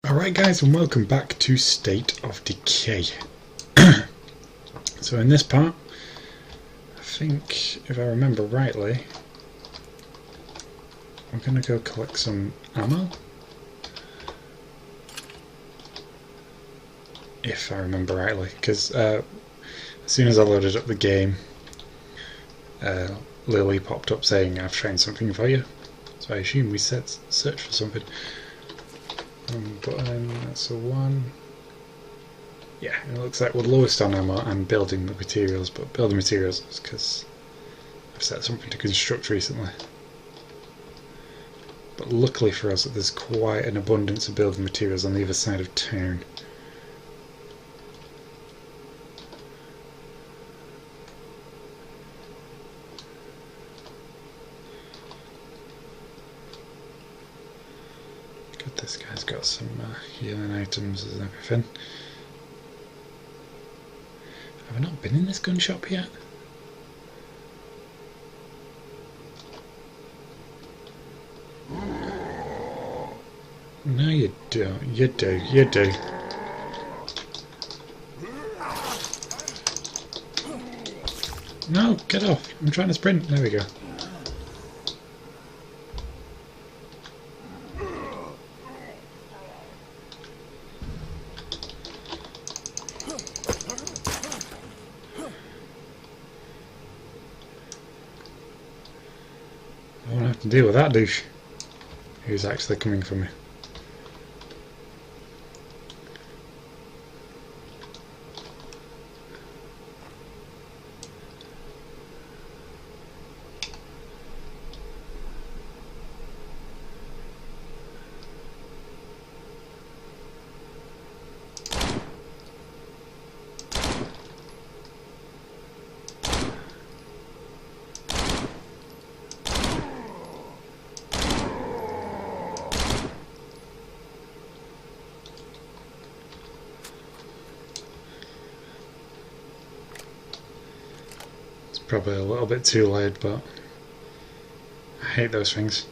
Alright guys, and welcome back to State of Decay. So in this part, I think, if I remember rightly, I'm going to go collect some ammo. If I remember rightly, because as soon as I loaded up the game, Lily popped up saying I've found something for you. So I assume we search for something. Button, that's a 1. Yeah, it looks like we're lowest on ammo and building materials, but building materials is because I've set something to construct recently. But luckily for us, there's quite an abundance of building materials on the other side of town. Good, this guy's got some healing items and everything. Have I not been in this gun shop yet? No, you don't. You do. You do. No, get off. I'm trying to sprint. There we go. I won't have to deal with that douche who's actually coming for me. Probably a little bit too loud, but I hate those things.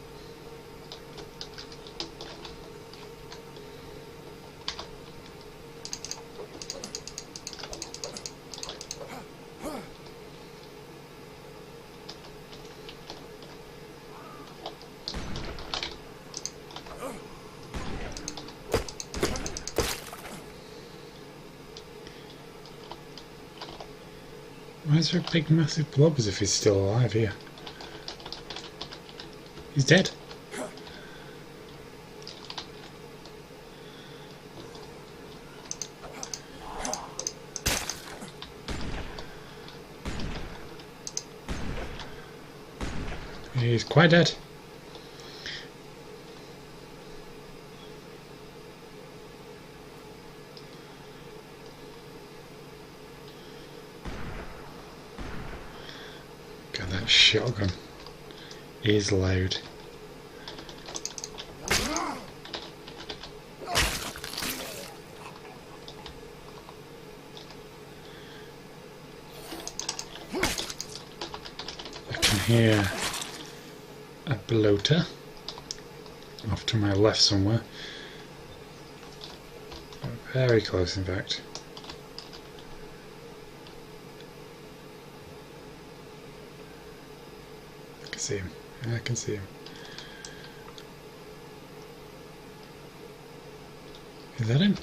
Why is there a big massive blob as if he's still alive here? He's dead. He's quite dead. God, that shotgun is loud. I can hear a bloater off to my left somewhere. Very close, in fact. See him. I can see him. Is that him?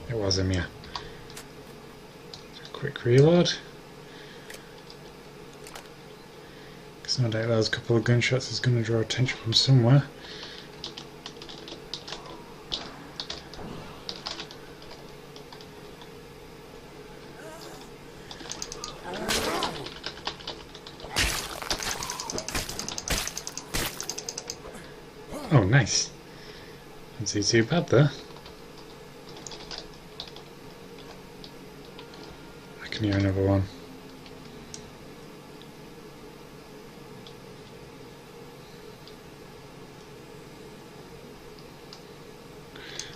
It was him, yeah. Quick reload. Because no doubt those couple of gunshots is going to draw attention from somewhere. Oh, nice. Didn't see too bad there. I can hear another one.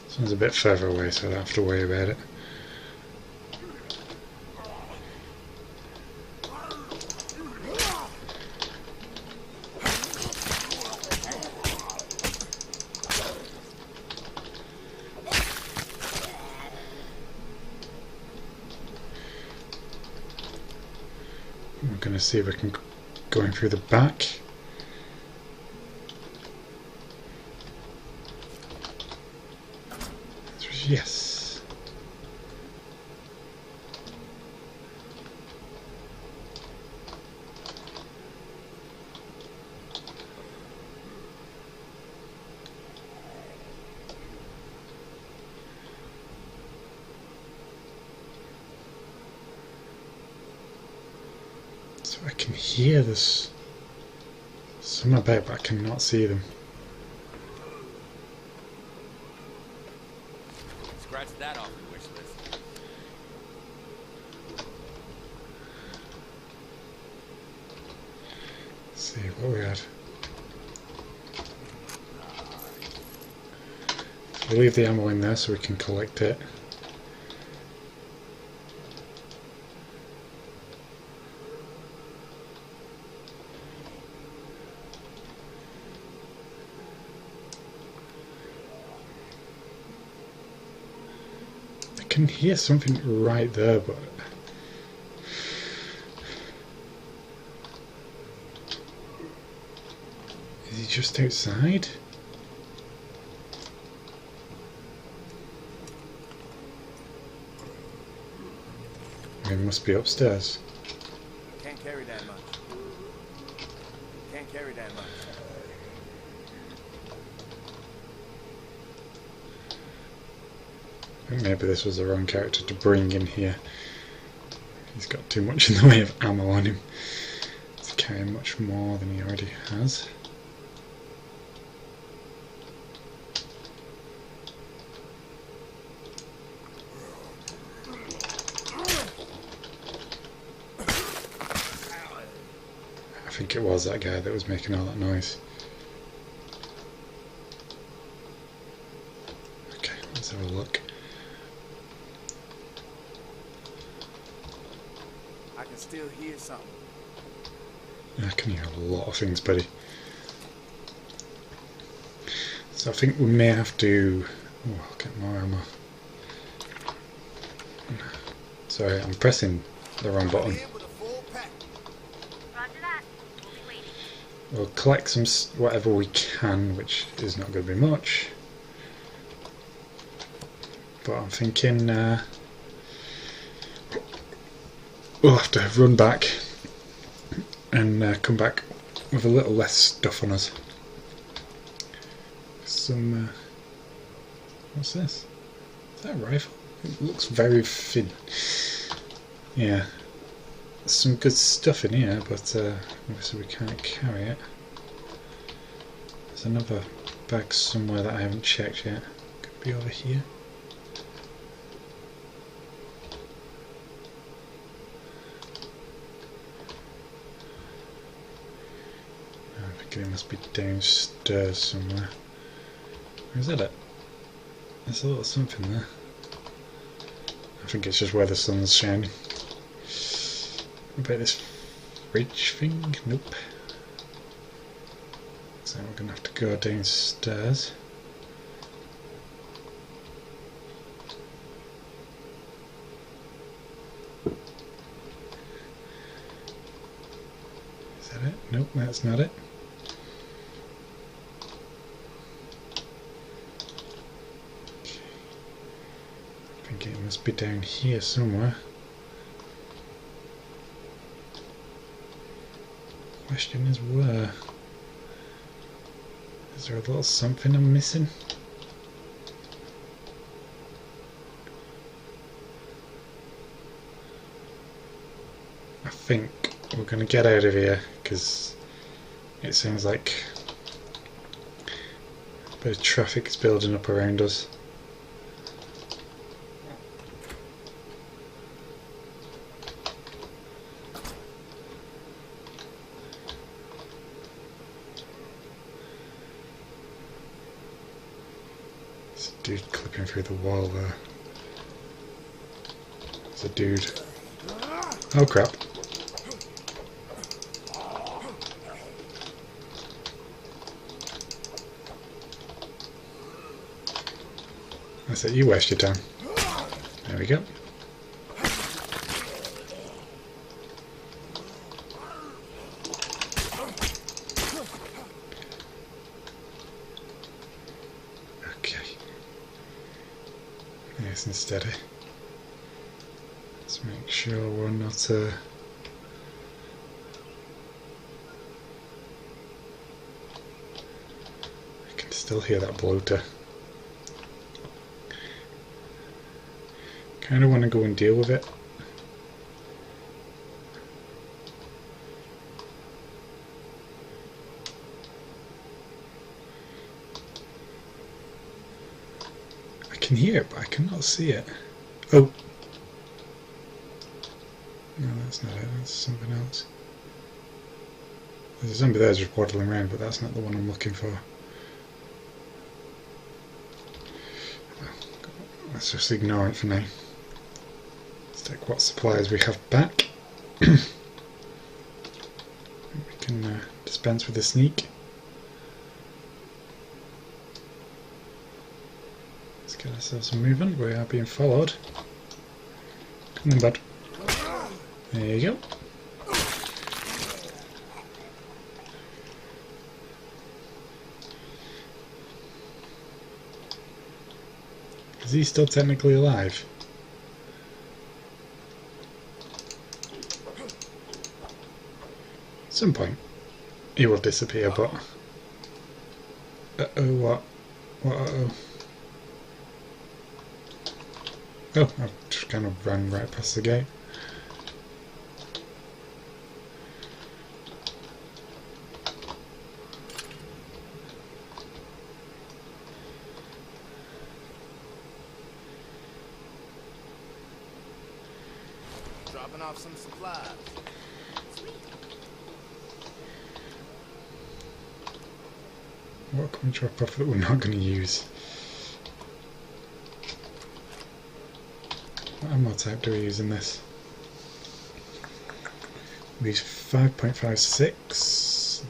This one's a bit further away, so I don't have to worry about it. going to see if I can go in through the back. Yes. So I can hear this. Some about, but I cannot see them. Scratch that off the wish list. Let's see what we had. We'll leave the ammo in there so we can collect it. I can hear something right there, but is he just outside? He must be upstairs. Can't carry that much. Can't carry that much. I think maybe this was the wrong character to bring in here. He's got too much in the way of ammo on him. He's carrying much more than he already has. I think it was that guy that was making all that noise. Okay, let's have a look. I can still hear something. I can hear a lot of things, buddy. So I think we may have to... Oh, I'll get more ammo. Sorry, I'm pressing the wrong button. We'll collect some whatever we can, which is not going to be much. But I'm thinking we'll have to run back and come back with a little less stuff on us. Some what's this? Is that a rifle? It looks very thin. Yeah, there's some good stuff in here, but obviously we can't carry it. There's another bag somewhere that I haven't checked yet. Could be over here. I think it must be downstairs somewhere. Or is that it? There's a little something there. I think it's just where the sun's shining. What about this fridge thing? Nope. So we're going to have to go downstairs. Is that it? Nope, that's not it. Okay. I think it must be down here somewhere. Question is where? Is there a little something I'm missing? I think we're going to get out of here because it seems like a bit of traffic is building up around us. Dude clipping through the wall there. There's a dude. Oh crap. That's it, you waste your time. There we go. nice and steady. Let's make sure we're not I can still hear that bloater. Kind of want to go and deal with it. I can hear it, but I cannot see it. Oh! No, that's not it, that's something else. There's a zombie there just waddling around, but that's not the one I'm looking for. Let's just ignore it for now. Let's take what supplies we have back. We can dispense with the sneak. Let's get ourselves moving. We are being followed. Come on, bud. There you go. Is he still technically alive? At some point he will disappear, but... Uh-oh, what? What, uh-oh? Oh, I've just kind of ran right past the gate. Dropping off some supplies. What can we drop off that we're not going to use? What ammo type do we use in this? We use 5.56.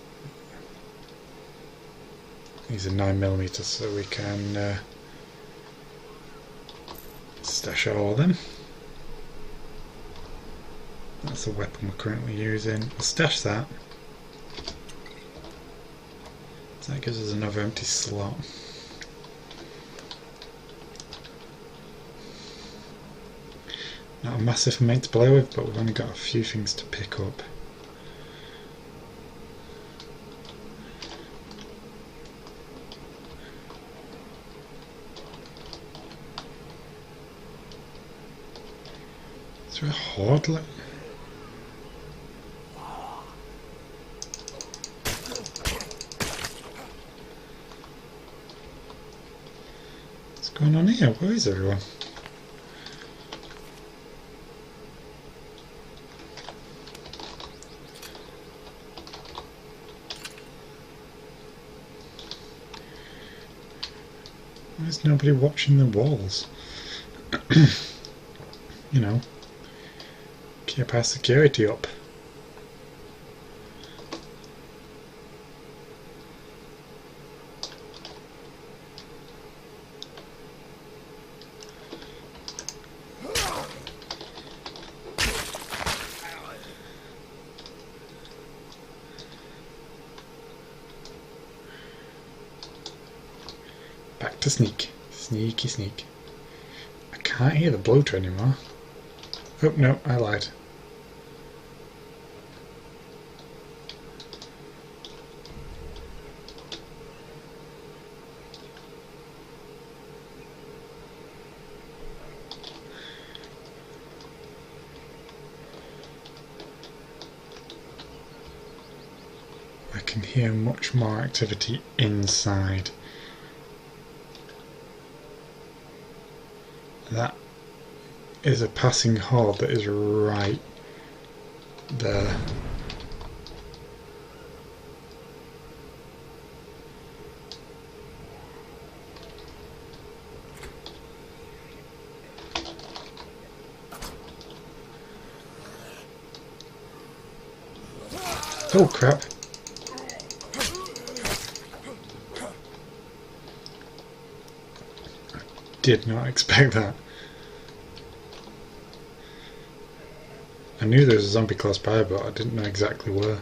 These are 9mm, so we can stash all of them. That's the weapon we're currently using. We'll stash that. So that gives us another empty slot. Not a massive amount to play with, but we've only got a few things to pick up. Is there a horde? What's going on here? Where is everyone? Why is nobody watching the walls? You know, keep our security up. Back to sneak. Sneaky sneak. I can't hear the bloater anymore. Oh no, I lied. I can hear much more activity inside. That is a passing horde that is right there. Oh crap. Did not expect that. I knew there was a zombie close by, but I didn't know exactly where.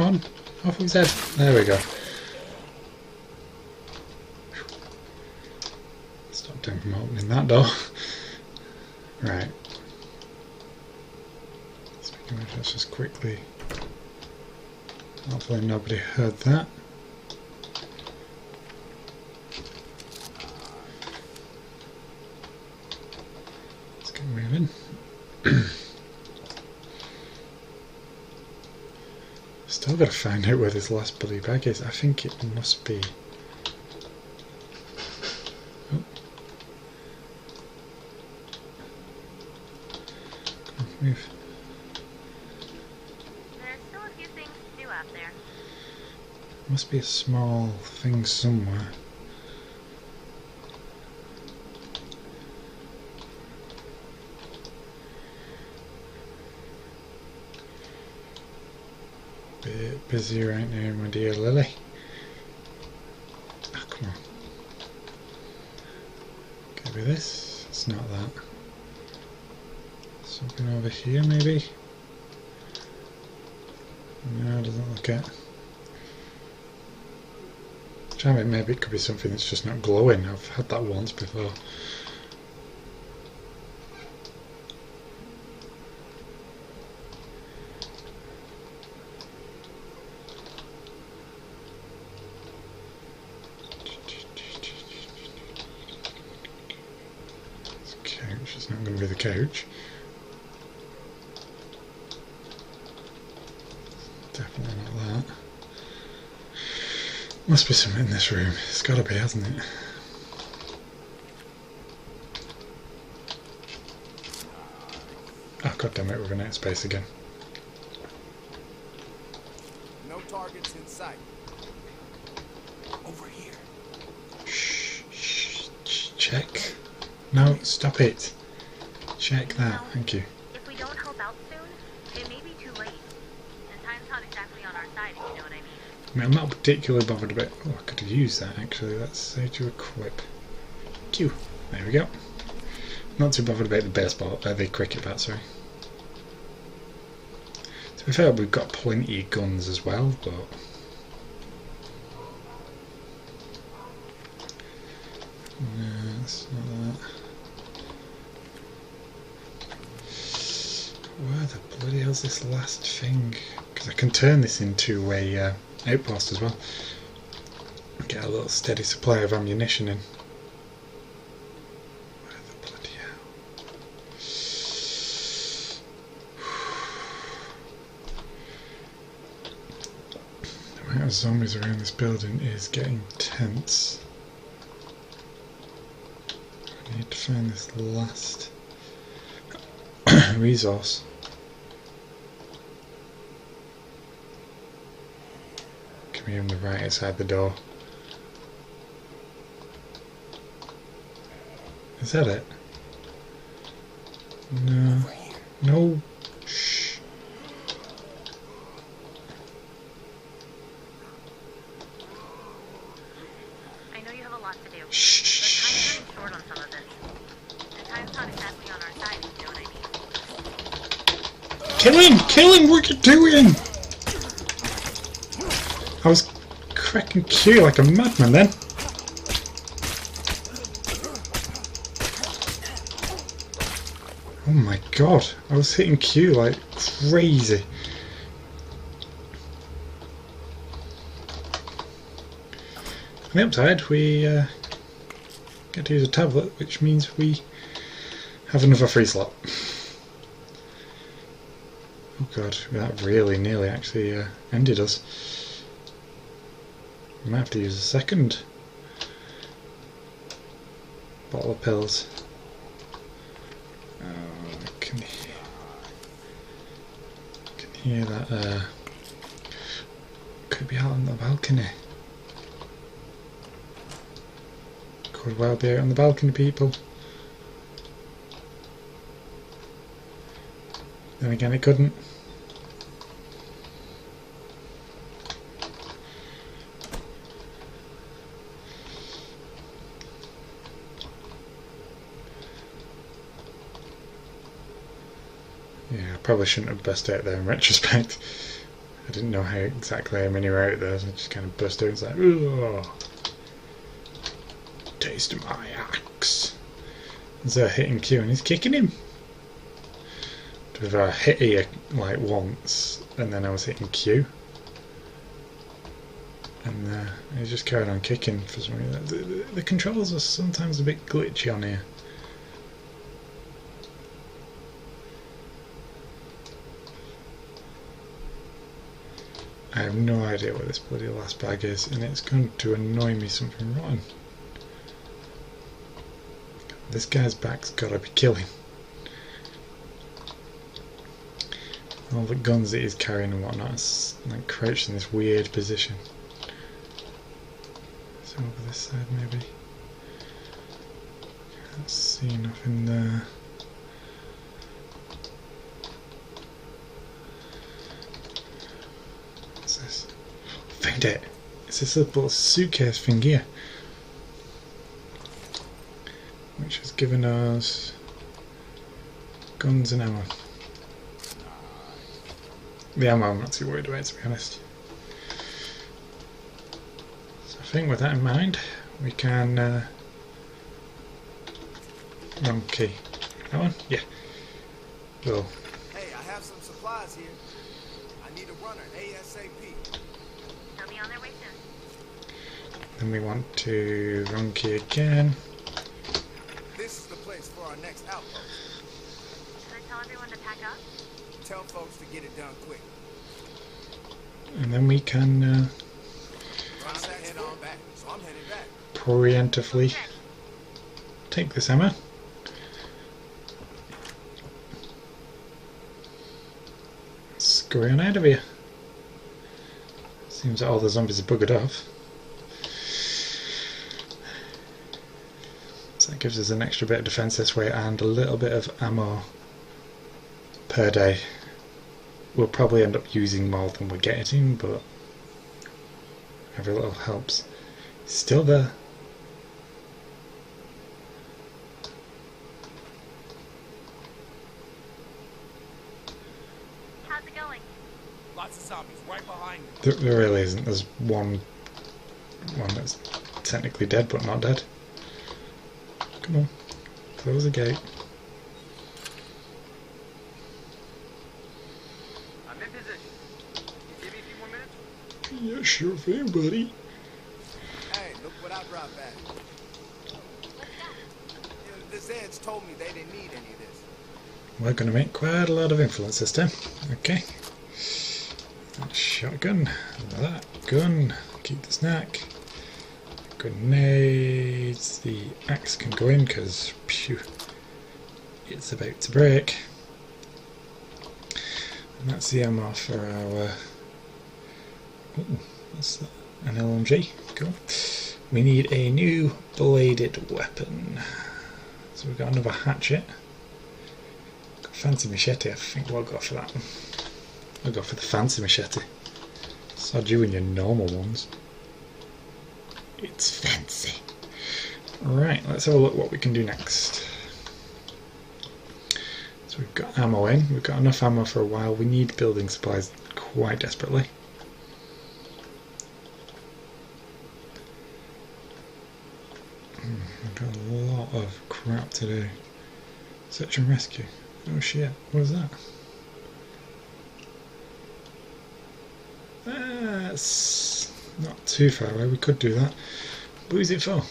Come on, off with his head. There we go. Stopped him from opening that door. Right. Speaking of, let's just quickly. Hopefully nobody heard that. Let's get moving. Still gotta find out where this last bloody bag is. I think it must be. Oh. Come on, move. There's still a few things to do out there. Must be a small thing somewhere. Bit busy right now, my dear Lily. Oh, come on. Could be this. It's not that. Something over here, maybe? No, doesn't look it. Try it. Maybe it could be something that's just not glowing. I've had that once before. Couch, it's not going to be the couch. Definitely not that. Must be something in this room. It's got to be, hasn't it? Oh, god damn it, we're running out of space again. No targets in sight. Over here. Shh, check. No, stop it. Check that, thank you. If we don't help out soon, it may be too late. And time's not exactly on our side, if you know what I mean. I mean, I'm not particularly bothered about. Oh, I could have used that actually. Let's say to equip. Q. There we go. Not too bothered about the baseball, the cricket bat, sorry. To be fair, we've got plenty of guns as well, but. No, it's not that. Where the bloody hell's this last thing? Because I can turn this into a outpost as well. Get a little steady supply of ammunition in. Where the bloody hell? The amount of zombies around this building is getting tense. I need to find this last resource. Come here on the right outside the door. Is that it? No. No. Shh. I know you have a lot to do. Shh. But time's running short on some of this. And time's not exactly on our side, if you know what I mean. Kill him! Kill him! What are you doing? I was cracking Q like a madman then. Oh my god, I was hitting Q like crazy. On the upside, we get to use a tablet, which means we have another free slot. Oh god, that really nearly actually ended us. We might have to use a second bottle of pills. Oh, I can hear that. Could be out on the balcony. Could well be out on the balcony, people. Then again, it couldn't. Yeah, I probably shouldn't have burst out there in retrospect. I didn't know exactly how many were out there, so I just kind of burst out and was like, "Ugh, taste of my axe." So hitting Q and he's kicking him. If I hit E like once and then I was hitting Q, and he just carried on kicking for some reason. The controls are sometimes a bit glitchy on here. I have no idea what this bloody last bag is, and it's going to annoy me something rotten. This guy's back's gotta be killing. All the guns that he's carrying and whatnot is like crouched in this weird position. So over this side maybe. Can't see nothing there. What's this? Found it! It's this little suitcase thing here, which has given us guns and ammo. The ammo I'm not too worried about, to be honest. So I think with that in mind, we can wrong key. That one? Yeah. Well, Hey, I have some supplies here. I need a runner, ASAP. They'll be on their way soon. then we want to wrong key again. This is the place for our next outpost. Should I tell everyone to pack up? Tell folks to get it done quick. And then we can Head on back, so I'm headed back. preemptively take this ammo. Scurry on out of here. Seems that all the zombies are buggered off. So that gives us an extra bit of defence this way and a little bit of ammo per day. We'll probably end up using more than we're getting, but every little helps. It's still there. How's it going? Lots of zombies right behind me. There really isn't. There's one that's technically dead but not dead. Come on, close the gate. I'm in position. You give me a few more minutes? Yeah, sure thing, buddy. Hey, look what I brought back. The Zeds told me they didn't need any of this. We're going to make quite a lot of influence this time. Okay. Shotgun. That gun. Keep the snack. Grenades. The axe can go in because it's about to break. And that's the ammo for our. Ooh, what's that? An LMG. Cool. We need a new bladed weapon. So we've got another hatchet. Got a fancy machete. I think we'll go for that one. I'll go for the fancy machete. Sod you and your normal ones. It's fancy. Right, let's have a look what we can do next. So we've got ammo in. We've got enough ammo for a while. We need building supplies quite desperately. We've got a lot of crap to do. Search and rescue. Oh shit, what is that? That's not too far away, we could do that. But who's it for?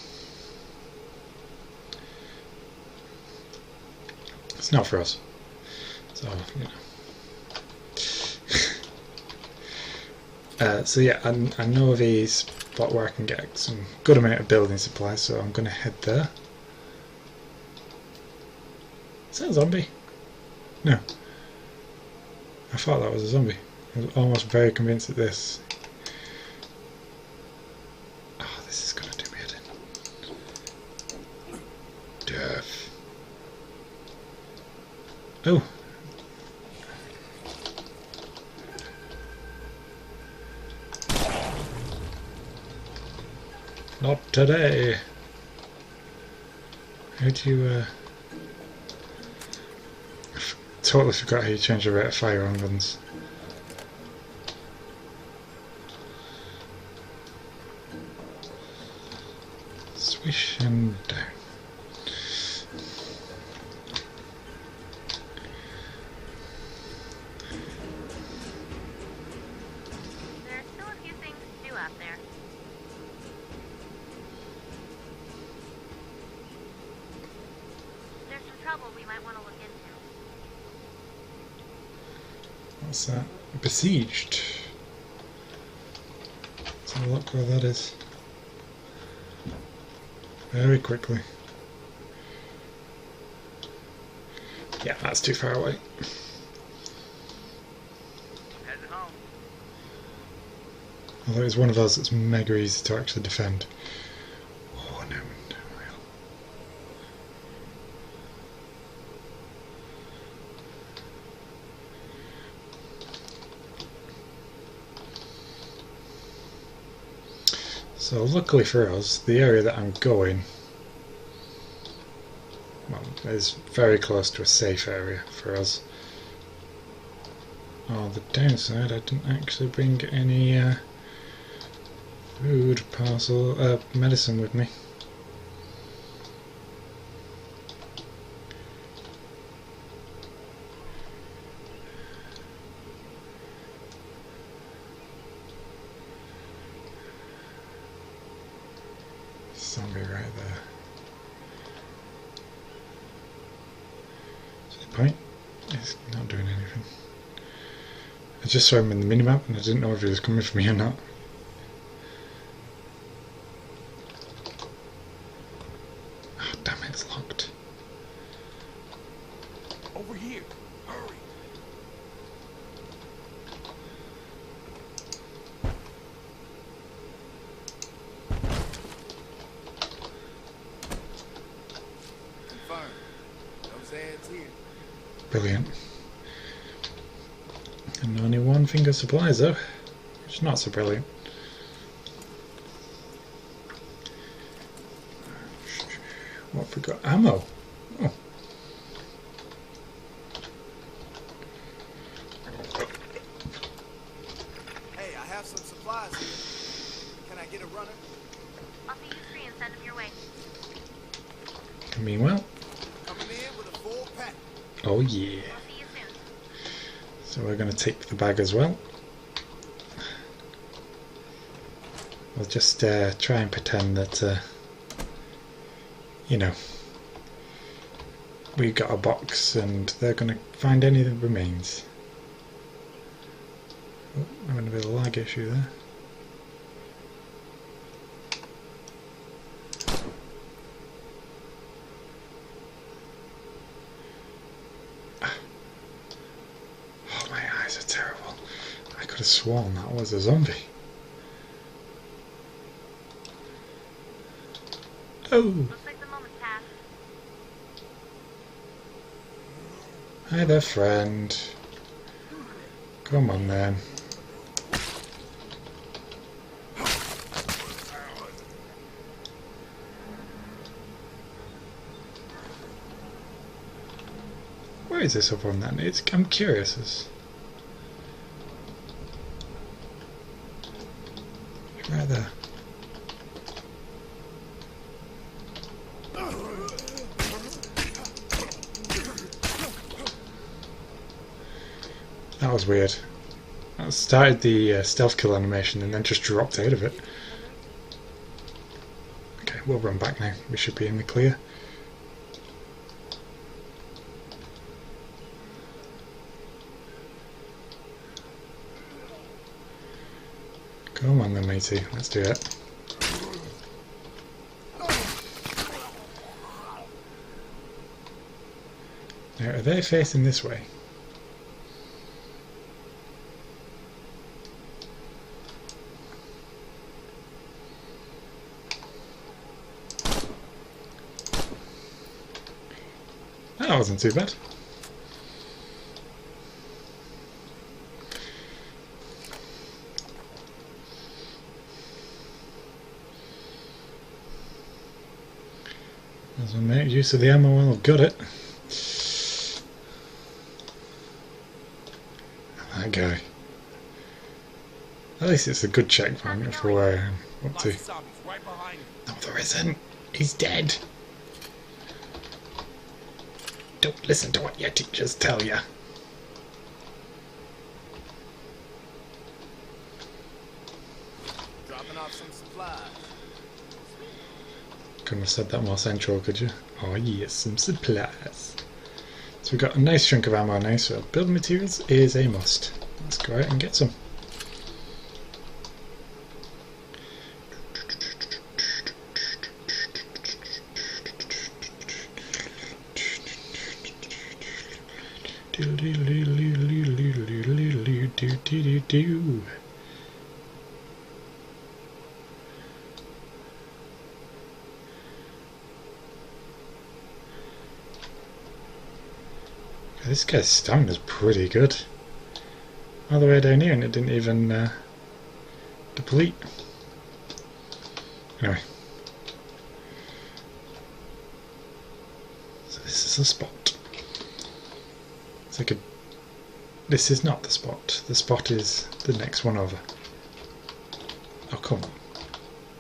It's not for us. So, you know. So yeah, I know of a spot where I can get some good amount of building supplies, so I'm going to head there. Is that a zombie? No. I thought that was a zombie. I was almost very convinced that this... Oh, this is going to do me head in. Death. Oh. Not today. How do you, Totally forgot how you change the rate of fire on guns. Fish and down. There's still a few things to do out there. There's some trouble we might want to look into. What's that? Besieged. Let's have a look where that is. Very quickly. Yeah, that's too far away. Heading home. Although it's one of those that's mega easy to actually defend. Oh no, no, real. So luckily for us, the area that I'm going, well, is very close to a safe area for us. Oh, the downside, I didn't actually bring any food, parcel, medicine with me. Zombie right there. So the point is not doing anything. I just saw him in the minimap and I didn't know if he was coming for me or not. Oh, damn it, it's locked. Over here. Hurry. Confirmed. Those ads here. Brilliant. And only one thing of supplies though, which is not so brilliant. What have we got? Ammo! Oh. Hey, I have some supplies here. Can I get a runner? I'll see you free and send them your way. Meanwhile, Coming in with a full pack. oh yeah. I'll see you soon. So we're going to take the bag as well. We'll just try and pretend that, you know, we got a box and they're going to find any that remains. Oh, I'm having a bit of a lag issue there. Oh, my eyes are terrible. I could have sworn that was a zombie. Oh! Looks like the moment's passed. Hi there, friend. Come on then. Where is this other one then? I'm curious. It's right there. That was weird. I started the stealth kill animation and then just dropped out of it. Okay, we'll run back now. We should be in the clear. Come on then, matey. Let's do it. Now, are they facing this way? That wasn't too bad. As I make use of the ammo while I've got it. That guy. At least it's a good checkpoint for where I'm up to. Zombies right behind you. No, there isn't. He's dead. Don't listen to what your teachers tell you. Dropping off some supplies. Couldn't have said that more sensual, could you? Oh yes, some supplies. So we've got a nice chunk of ammo now, so building materials is a must. Let's go out and get some. This guy's stamina's pretty good. All the way down here and it didn't even deplete. Anyway. So this is the spot. It's like a... This is not the spot. The spot is the next one over. Oh, come on.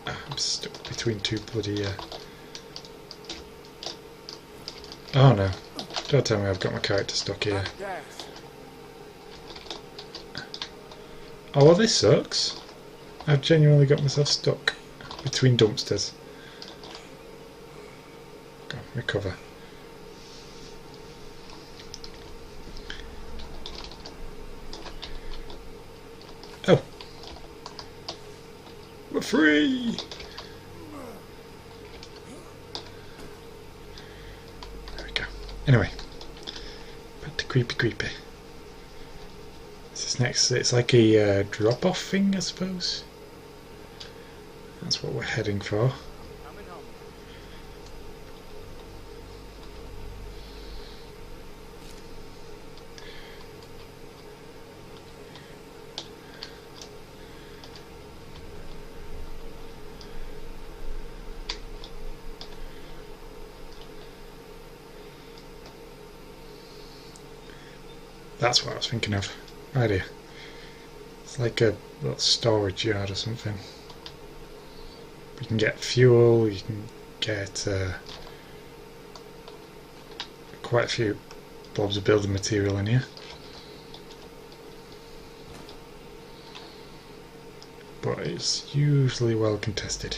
Oh, I'm stuck between two bloody... Oh no. Don't tell me I've got my character stuck here. Oh well, this sucks. I've genuinely got myself stuck between dumpsters. Go, recover. Oh! We're free! There we go. Anyway. Back to creepy. This is next, it's like a drop-off thing, I suppose. That's what we're heading for. That's what I was thinking of. Right here. It's like a little storage yard or something. You can get fuel, you can get quite a few blobs of building material in here. But it's usually well contested.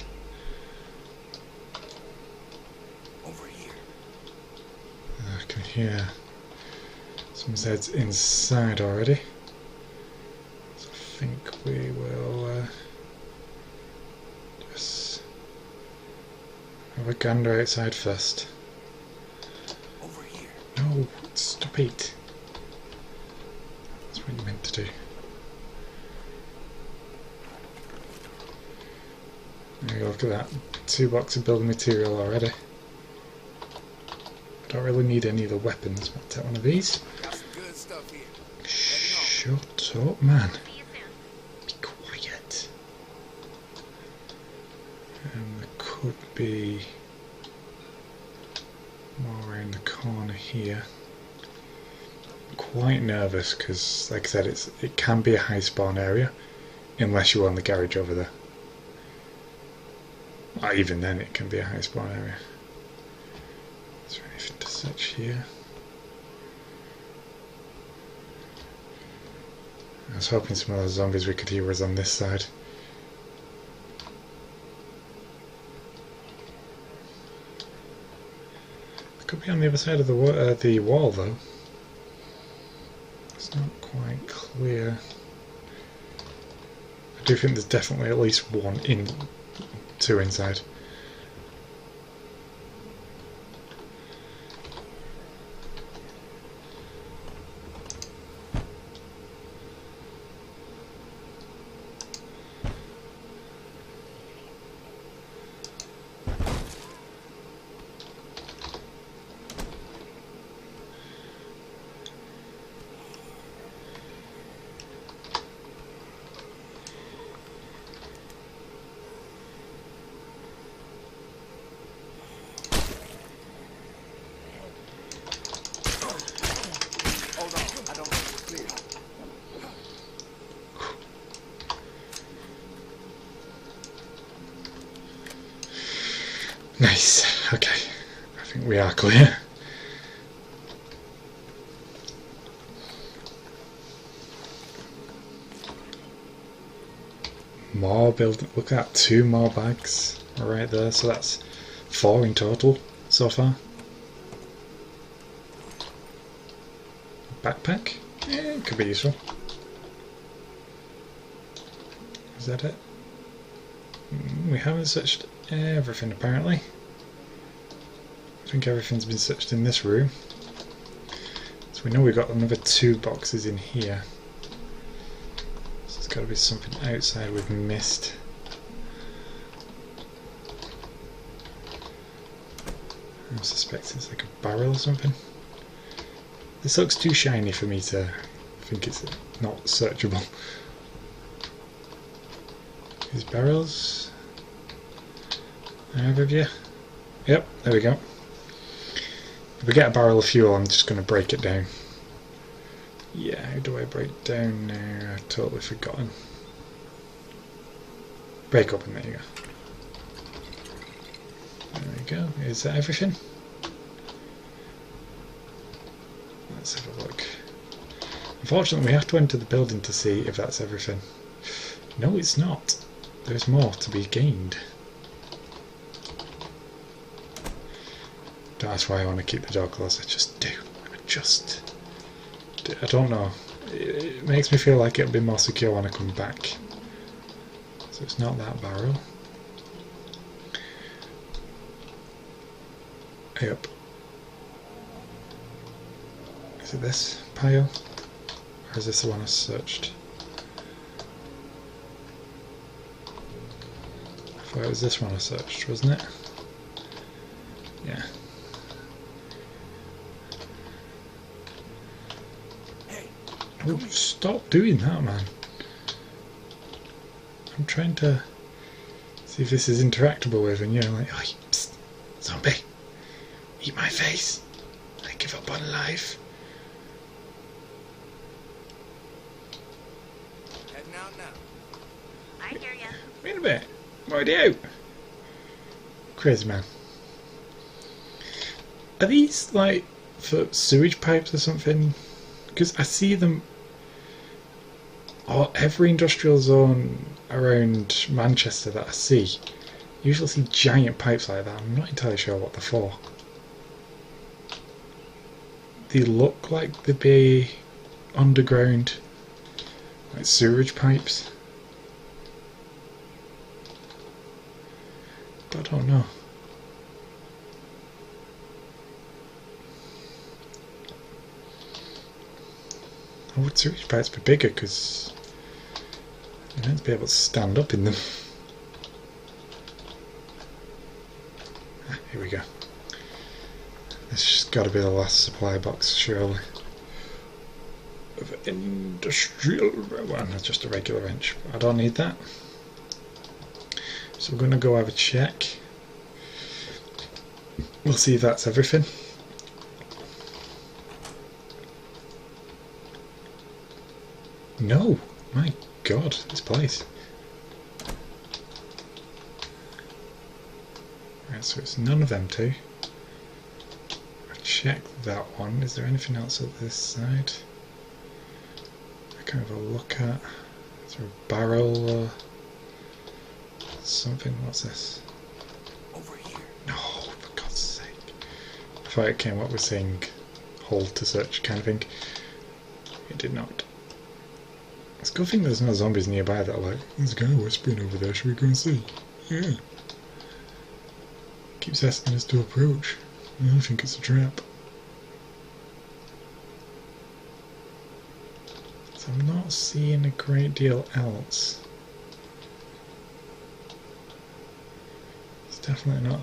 Over here. I can hear someone's head's inside already. So I think we will just have a gander outside first. Over here. No, stop it. That's what you meant to do. There you go, look at that. 2 boxes of building material already. Don't really need any of the weapons. I'll take one of these. Got some good stuff here. Shut up, man. See you soon. Be quiet. And there could be more around the corner here. I'm quite nervous because, like I said, it can be a high spawn area unless you're on the garage over there. Well, even then it can be a high spawn area. Is there anything to search here? I was hoping some of those zombies we could hear was on this side. It could be on the other side of the wall though. It's not quite clear. I do think there's definitely at least two inside. Nice. Okay. I think we are clear. More build. Look at that, 2 more bags right there. So that's 4 in total so far. Backpack? Yeah, it could be useful. Is that it? We haven't searched everything apparently. I think everything's been searched in this room. So we know we've got another 2 boxes in here. So there's got to be something outside we've missed. I suspect it's like a barrel or something. This looks too shiny for me to think it's not searchable. These barrels. Have you? Yep, there we go. If we get a barrel of fuel, I'm just going to break it down. Yeah, how do I break down now? I've totally forgotten. Break open, there you go. There we go. Is that everything? Let's have a look. Unfortunately, we have to enter the building to see if that's everything. No, it's not. There's more to be gained. That's why I want to keep the door closed. I just do. I don't know. It makes me feel like it'll be more secure when I come back. So it's not that barrel. Yep. Is it this pile? Or is this the one I searched? I thought it was this one I searched, wasn't it? Yeah. Oh, stop doing that, man. I'm trying to see if this is interactable with, and you're like, oh, psst, zombie, eat my face. I give up on life. Heading out now. I hear ya. Wait a minute. What are you? Crazy man. Are these like for sewage pipes or something? Because I see them every industrial zone around Manchester that I see. You usually see giant pipes like that. I'm not entirely sure what they're for. They look like they'd be underground, like sewage pipes. But I don't know. I would sewage pipes be bigger because you don't be able to stand up in them. Here we go. This has got to be the last supply box, surely. Of industrial. Well, not just a regular wrench. I don't need that. So we're going to go have a check. We'll see if that's everything. No! My god, this place. Right, so it's none of them two. I checked that one. Is there anything else at this side I can have a look at? Is there a barrel or something? What's this? Over here. No, for God's sake. I thought it came up with saying hold to search kind of thing. It did not. It's a good thing there's no zombies nearby that are like, there's a guy whispering over there, should we go and see? Yeah. Keeps asking us to approach. I think it's a trap. So I'm not seeing a great deal else. It's definitely not...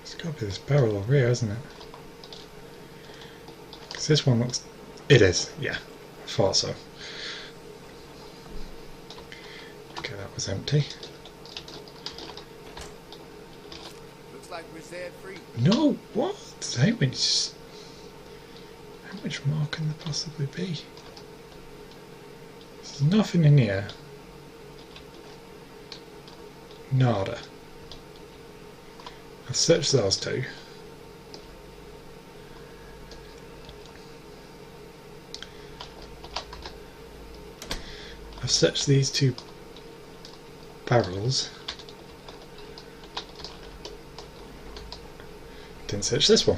It's got to be this barrel over here, isn't it? Because this one looks... It is, yeah. I thought so. Okay, that was empty. Looks like we're set free. No, what? How much more can there possibly be? There's nothing in here. Nada. I've searched those two. I've searched these two barrels. Didn't search this one.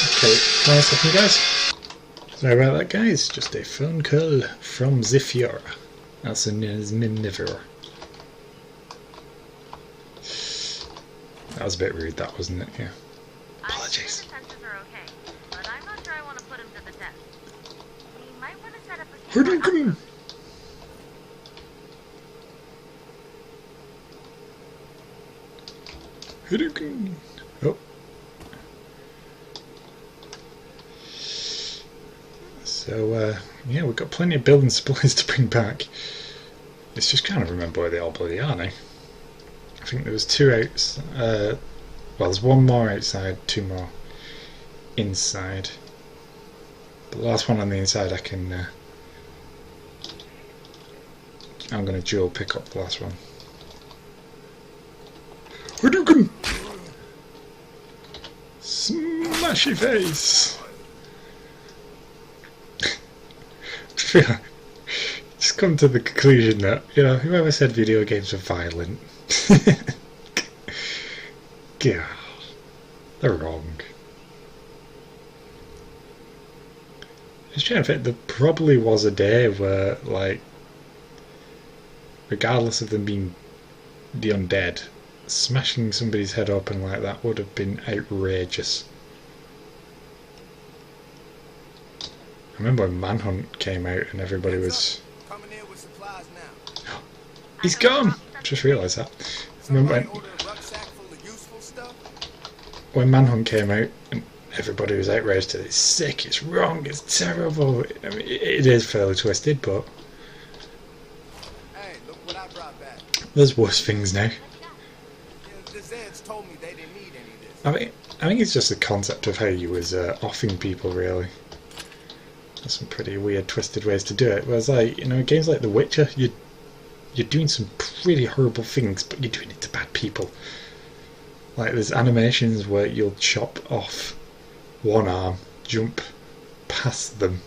Okay, hang on a second, guys. Sorry about that, guys. Just a phone call from Zephyr, also known as Minivore. That was a bit rude, that wasn't it? Yeah. Apologies. The sensors are okay, but I'm not sure I want to put him to the test. We might want to set up a Hadouken! Hadouken! Oh. So, yeah, we've got plenty of building supplies to bring back. It's just kind of remember where they all bloody are now. I think there was two outs. Well, there's one more outside, two more inside. The last one on the inside, I can. I'm going to dual pick up the last one. Hadouken! Smash your face! Just come to the conclusion that, you know, whoever said video games are violent, God, they're wrong. I was trying to think, there probably was a day where, like, regardless of them being the undead, smashing somebody's head open like that would have been outrageous. I remember when Manhunt came out and everybody was... Coming in with supplies now. He's gone! Just realised that. I remember when Manhunt came out and everybody was outraged that it's sick, it's wrong, it's terrible. I mean, it is fairly twisted, but... Hey, look what I brought back. There's worse things now. Yeah, the Zeds told me they didn't need any of this. I think it's just the concept of how you was offing people, really. There's some pretty weird, twisted ways to do it. Whereas, like, you know, games like The Witcher, you're doing some pretty horrible things, but you're doing it to bad people. Like, there's animations where you'll chop off one arm, jump past them,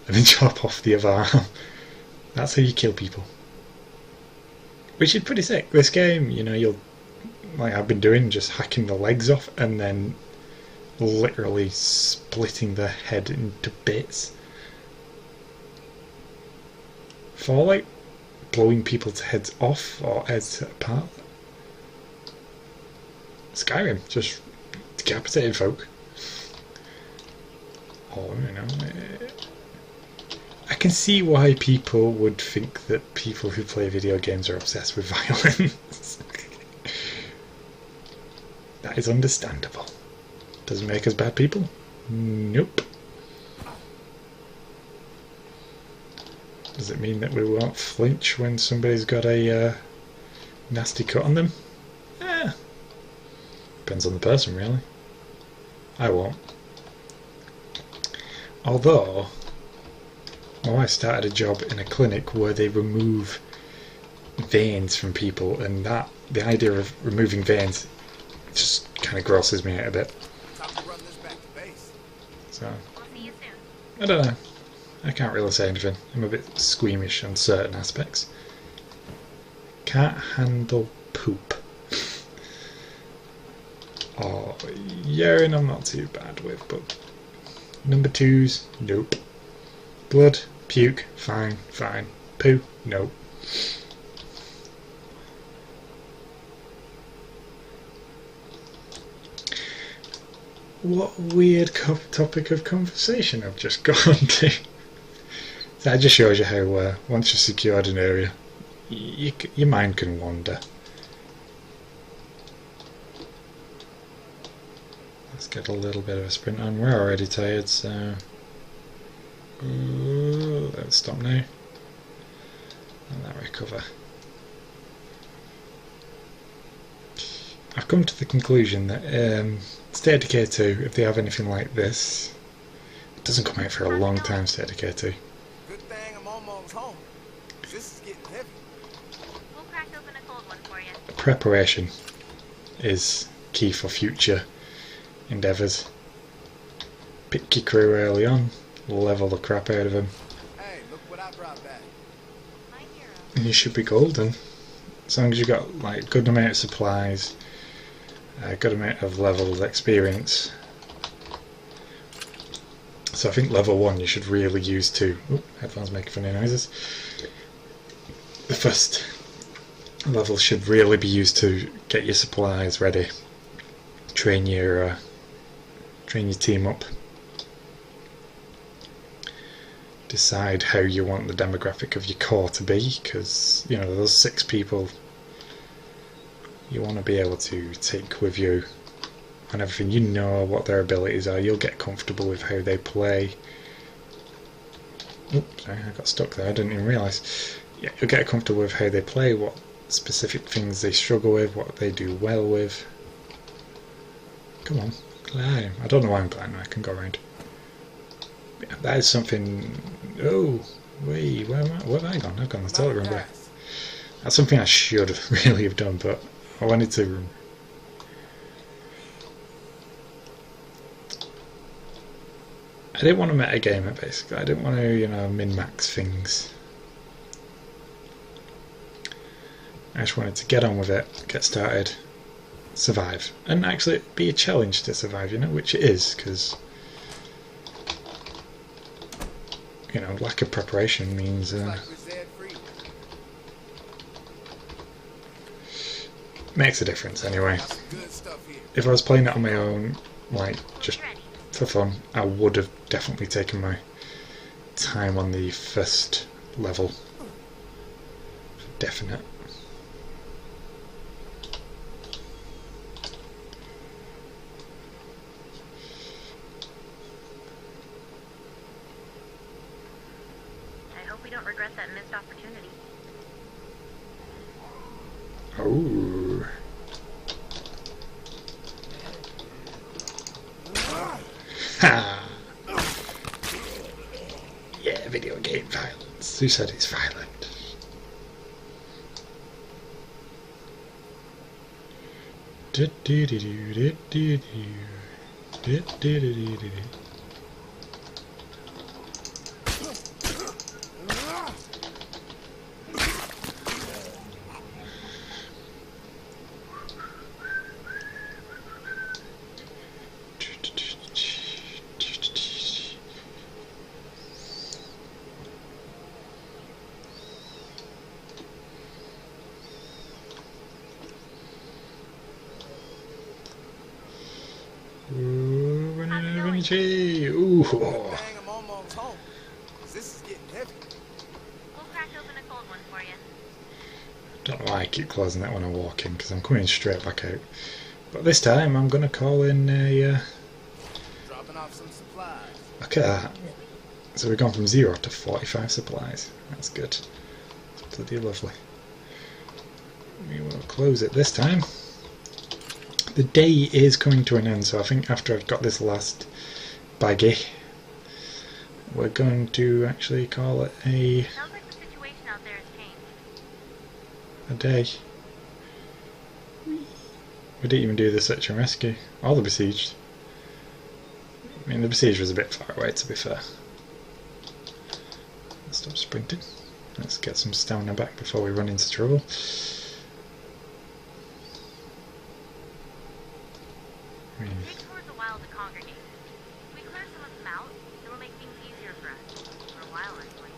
and then chop off the other arm. That's how you kill people. Which is pretty sick. This game, you know, you'll, like I've been doing, just hacking the legs off and then literally splitting the head into bits. For, like, blowing people's heads off or heads apart. Skyrim, just decapitating folk. Or, you know, I can see why people would think that people who play video games are obsessed with violence. That is understandable. Doesn't make us bad people? Nope. Does it mean that we won't flinch when somebody's got a nasty cut on them? Depends on the person, really. I won't. Although, my wife started a job in a clinic where they remove veins from people, and that, the idea of removing veins, just kind of grosses me out a bit. Time to run this back to base. So, We'll see you soon. I don't know. I can't really say anything. I'm a bit squeamish on certain aspects. Can't handle poop. Oh, urine I'm not too bad with, but number twos, nope. Blood, puke, fine, fine. Poo, nope. What weird topic of conversation I've just gone to. That just shows you how once you've secured an area, your mind can wander. Let's get a little bit of a sprint on. We're already tired, so let's stop now and that recover. I've come to the conclusion that State of Decay 2, if they have anything like this, It doesn't come out for a long time, State of Decay 2. Good thing I'm almost home. This is getting heavy. We'll crack open a cold one for you. Preparation is key for future endeavours. Pick your crew early on, level the crap out of them, Hey, look what I brought back. My hero. and you should be golden. As long as you've got like good amount of supplies, a good amount of levels, experience. So I think level 1 you should really use to... Oop, headphones making funny noises. The first level should really be used to get your supplies ready, train your team up, decide how you want the demographic of your core to be, because you know those 6 people you want to be able to take with you and everything. You know what their abilities are, you'll get comfortable with how they play. Oops, sorry, I got stuck there, I didn't even realise. Yeah, you'll get comfortable with how they play, what specific things they struggle with, what they do well with. Come on, climb. I don't know why I'm climbing, I can go around. Yeah, that is something... Oh, wait, where have I gone? I've gone the toilet room there. That's something I should really have done, but I wanted to... I didn't want to metagame it, basically. I didn't want to, you know, min-max things. I just wanted to get on with it, get started, survive. And actually be a challenge to survive, you know, which it is, because... You know, lack of preparation means makes a difference anyway. If I was playing it on my own, like just for fun, I would have definitely taken my time on the first level. For definite. We don't regret that missed opportunity. Oh. Ha! Yeah, video game violence. Who said it's violent? Do do do do do do do do do do do. Ooh. Good thing I'm almost home. This is getting heavy. We'll crack open a cold one for you. Don't know why I keep closing that when I walk in, because I'm coming straight back out. But this time I'm going to call in a... Dropping off some supplies. Look at that. So we've gone from 0 to 45 supplies. That's good. That's bloody lovely. We will close it this time. The day is coming to an end, so I think after I've got this last baggie, we're going to actually call it a... Sounds like the situation out there has changed. a day. We didn't even do the search and rescue, or the besieged. I mean, the besieged was a bit far away, to be fair. Let's stop sprinting. Let's get some stamina back before we run into trouble. Big towards the wild to congregate. If we clear some of them out, it'll make things easier for us. For a while, anyway.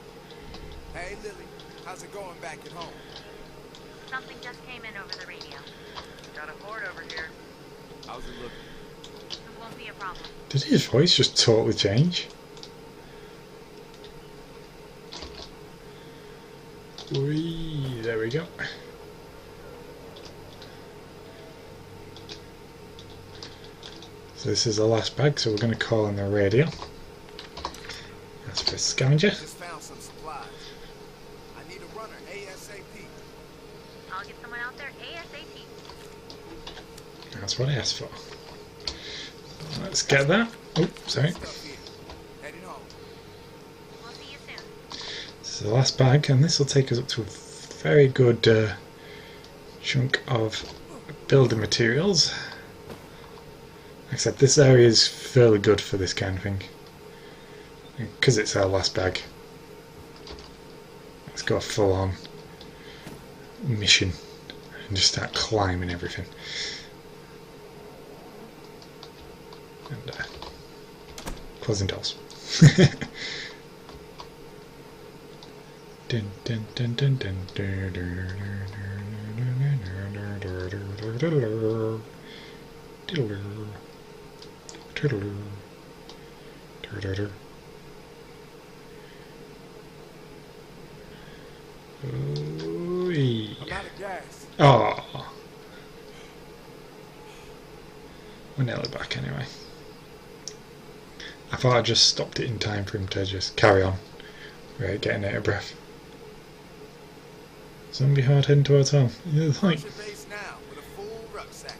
Hey, Lily, how's it going back at home? Something just came in over the radio. Got a horde over here. How's it looking? It won't be a problem. Did his voice just totally change? Whee, there we go. So this is the last bag, so we're going to call in the radio. That's for a scavenger. Just found some supplies. I need a runner ASAP. I'll get someone out there ASAP. That's what I asked for. Let's get that. Oh, sorry. Stuff here. Headed So the last bag, and this will take us up to a very good chunk of building materials. Like I said, this area is fairly good for this kind of thing. Because it's our last bag. Let's go full on mission and just start climbing everything. And closing doors. Dun, dun, dun, dun, dun, dun, dun, I'm out of gas. Oh, we're nearly back anyway. I thought I just stopped it in time for him to just carry on. Right, getting out of breath. Zombie hard heading towards home. Yeah, like, Approaching base now with a full rucksack.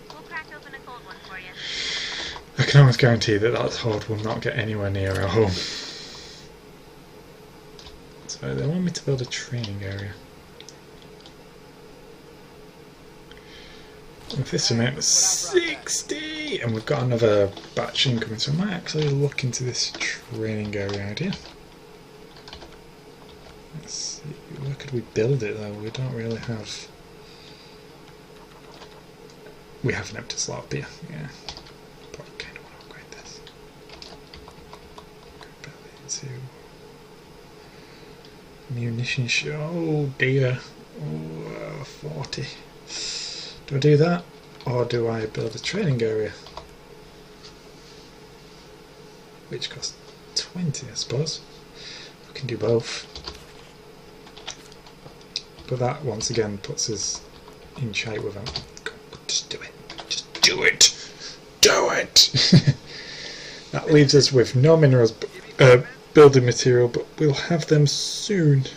We'll crack open a cold one for you. I can almost guarantee that that horde will not get anywhere near our home. So they want me to build a training area. With this amount of 60, and we've got another batch incoming, so I might actually look into this training area idea. Let's see, where could we build it though? We don't really have. We have an empty slot here, yeah. But I kind of want to upgrade this. Build it into munition show. Oh dear. Oh, 40. Do I do that, or do I build a training area? Which costs 20, I suppose. We can do both. But that, once again, puts us in shape with them. Just do it. Just do it! Do it! That leaves us with no minerals, building material, but we'll have them soon.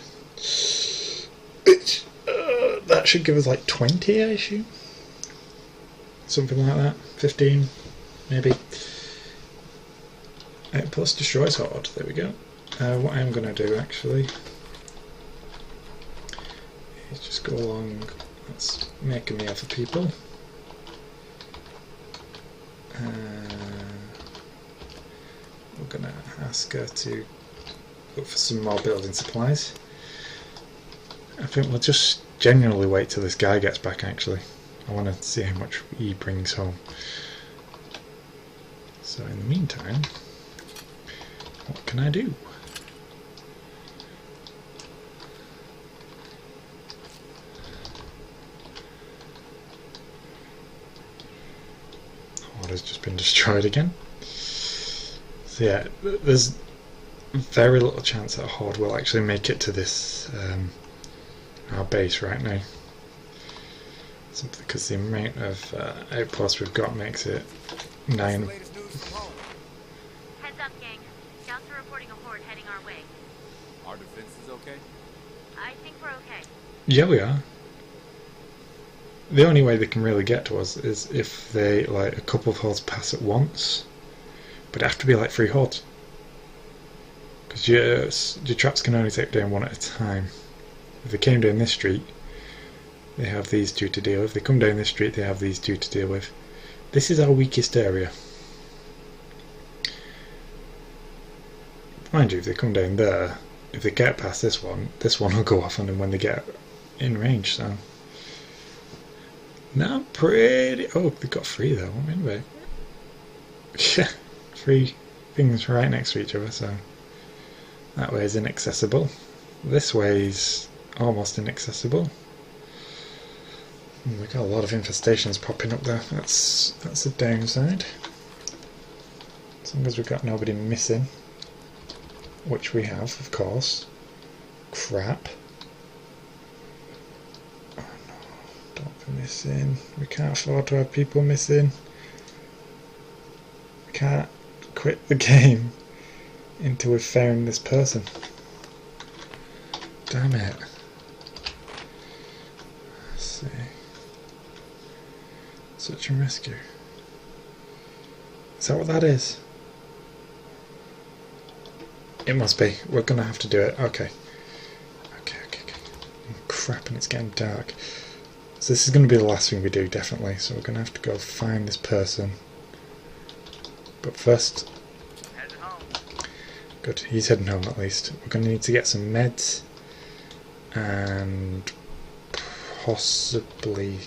That should give us like 20, I assume. Something like that. 15, maybe. Plus destroys horde. There we go. What I'm going to do actually is just go along. Let's make a meal for people. We're going to ask her to look for some more building supplies. I think we'll just genuinely wait till this guy gets back actually. I want to see how much he brings home. So in the meantime, what can I do? Horde has just been destroyed again. So yeah, there's very little chance that a horde will actually make it to this our base right now. Simply because the amount of outposts we've got makes it 9. Latest news from home. Heads up, gang. Scouts are reporting a horde heading our way. Our defenses okay? I think we're okay. Yeah, we are. The only way they can really get to us is if they, like, a couple of hordes pass at once. But it have to be like 3 hordes. Because your traps can only take down one at a time. If they came down this street, they have these 2 to deal with. If they come down this street, they have these 2 to deal with. This is our weakest area. Mind you, if they come down there, if they get past this one will go off on them when they get in range, so... Not pretty... Oh, they've got 3 though, what do you mean by... 3 things right next to each other, so... That way is inaccessible. This way is almost inaccessible. We've got a lot of infestations popping up there. That's the downside. As long as we've got nobody missing, which we have, of course. Crap. Oh no, don't be missing. We can't afford to have people missing. We can't quit the game until we've found this person. Damn it. Let's see. Search and rescue. Is that what that is? It must be. We're gonna have to do it. Okay. Okay. Oh, crap, and it's getting dark. So this is going to be the last thing we do, definitely. So we're going to have to go find this person. But first... Headed home. Good, he's heading home at least. We're going to need to get some meds. And... possibly...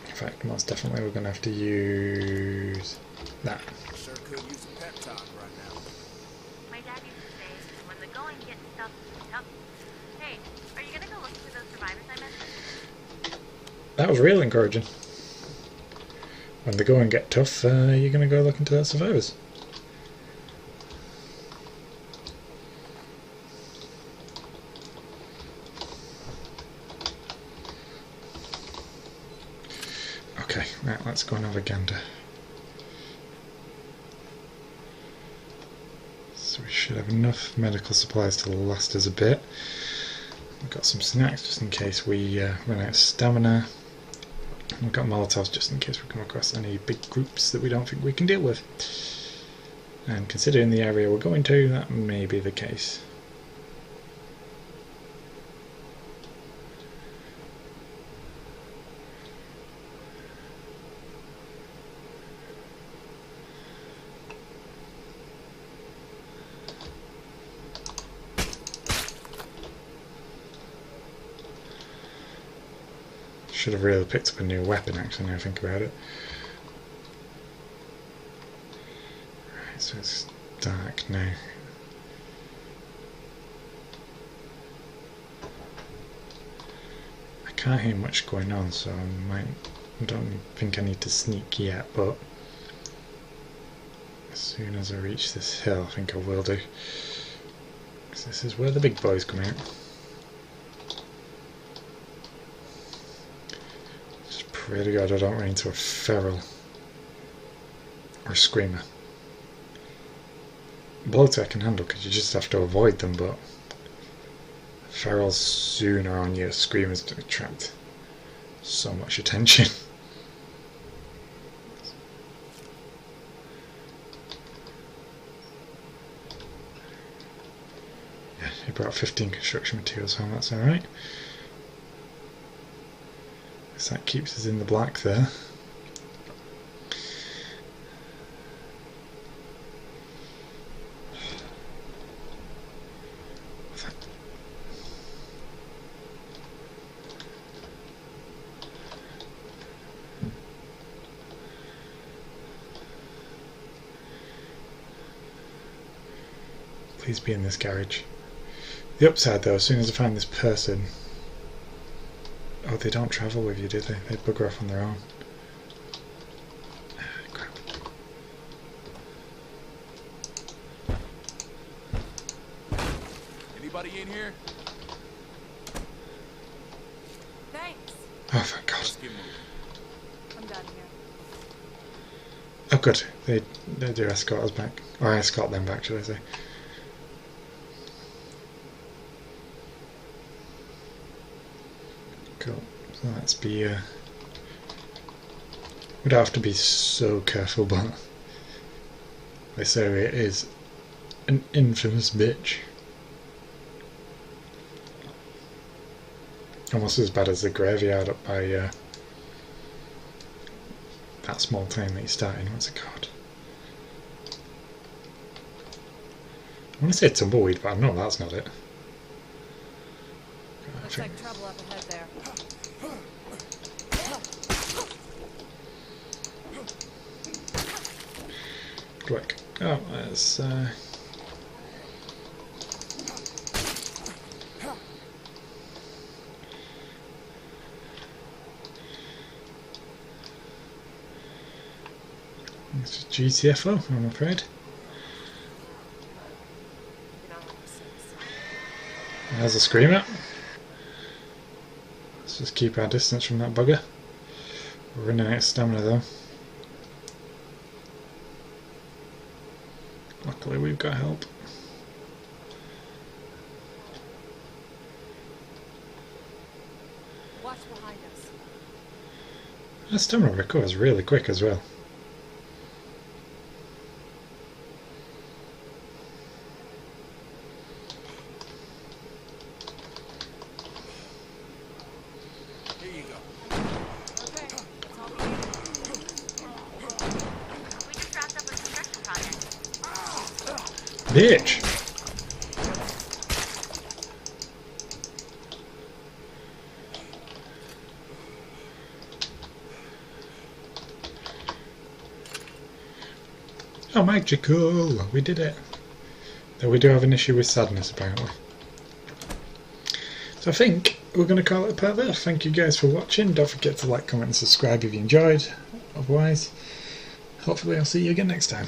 In fact, most definitely we're going to have to use... that. Sure could use a pep talk right now. My dad used to say, when the going gets tough, tough. Hey, are you gonna go look for those survivors I mentioned? That was real encouraging. When the going get tough, you're going to go look into those survivors. Okay, right, let's go and have a gander. So we should have enough medical supplies to last us a bit. We've got some snacks just in case we run out of stamina. We've got Molotovs just in case we come across any big groups that we don't think we can deal with. And considering the area we're going to, that may be the case. Should have really picked up a new weapon actually, now I think about it. Right, so it's dark now. I can't hear much going on, so I don't think I need to sneak yet, but as soon as I reach this hill I think I will do. 'Cause this is where the big boys come out. Pray to God I don't run into a feral or a screamer. Bloats I can handle because you just have to avoid them, but ferals soon are on you. Screamers to attract so much attention. Yeah, he brought 15 construction materials home, that's alright. So that keeps us in the black there. Please be in this garage. The upside though, as soon as I find this person... Oh, they don't travel with you, do they? They bugger off on their own. Ah, crap. Anybody in here? Thanks. Oh, thank God. Let's get moving. I'm done here. Oh, good. They do escort us back. Or escort them back, should I say. Cool. So let's be... we don't have to be so careful, but... this area is an infamous bitch. Almost as bad as the graveyard up by that small town that you start in. What's it called? I want to say Tumbleweed, but I know that's not it. Looks like trouble up ahead there. Good work. Oh, let's... it's GTFO, I'm afraid. There's a screamer. Let's just keep our distance from that bugger. We're running out of stamina though. Luckily we've got help. Watch behind us. Our stamina recovers really quick as well. Bitch! Oh, magical! We did it! Though we do have an issue with sadness, apparently. So I think we're going to call it a part there. Thank you guys for watching. Don't forget to like, comment and subscribe if you enjoyed. Otherwise, hopefully I'll see you again next time.